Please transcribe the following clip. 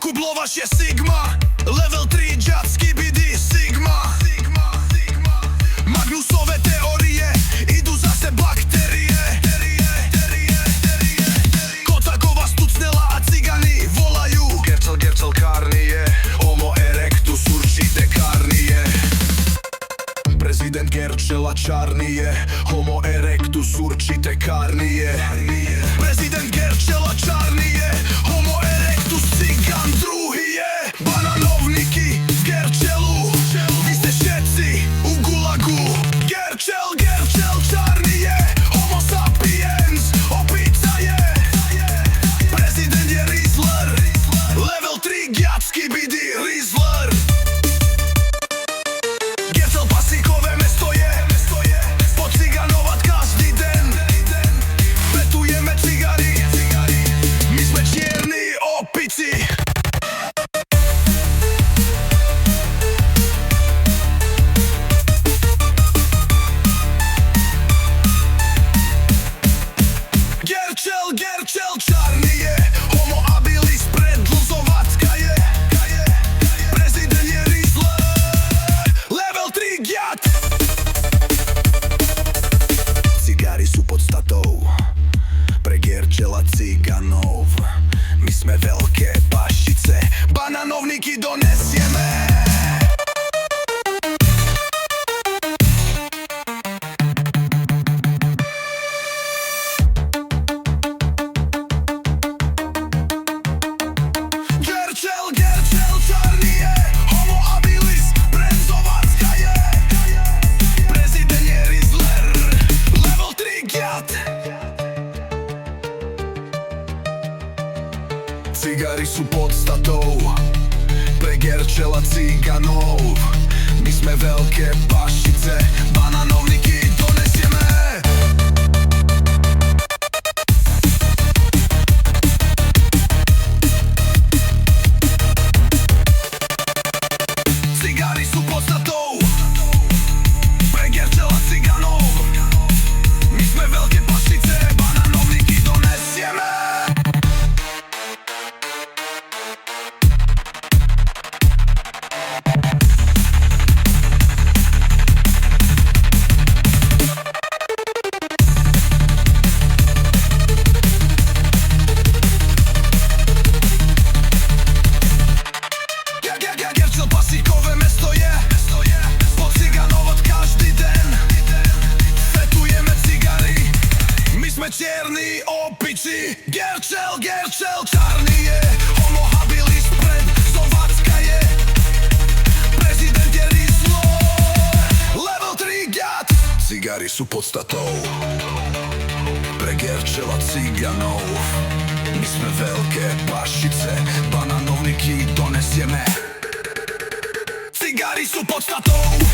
Kublovač je Sigma, level 3 džacky BD Sigma. Magnusové teórie, idú zase baktérie. Kotakova stucnela a cigany volajú Gercel Karnie, Homo erectus určite Karnie. Prezident Gercela čarný je, Homo erectus určite Karnie. Prezident Gercela čarný je, Homo erectus cigan druhý je. Bananovníky v Gercelu, vy ste všetci u gulagu. Gercel čarný je, Homo sapiens opica je. Prezident je Rizzler, level 3 gjacky BD Rizzler. Gercel pasíkové mesto je, pociganovať každý den. Petujeme cigary, my sme čierni opici. Gercel čarný je, Homo habilis predlzovacka je. Prezident je Rizzler, level 3 gjat. Cigary sú podstatou pre Gercela ciganov. My sme veľké pašice, bananovníky donesieme. Gercel čarný je, Homo habilis predlzovacka je. Prezident je Rizzler, level 3 gjat. Cigary sú podstatou pre Gercela ciganov. My sme veľké pašice, bananovníky donesieme. Cigary sú podstatou pre Gercela ciganov. My sme veľké pašice, bananovníky donesieme. Gercel pasíkové mesto je, pociganovať každý den. Fetujeme cigary, my sme čierni opici. Gercel čarný je, Homo habilis predlzovacka je. Prezident je Rizzler, level 3 gjat. Cigary sú podstatou pre Gercela ciganov. My sme veľké pašice, bananovníky donesieme. Cigary sú podstatou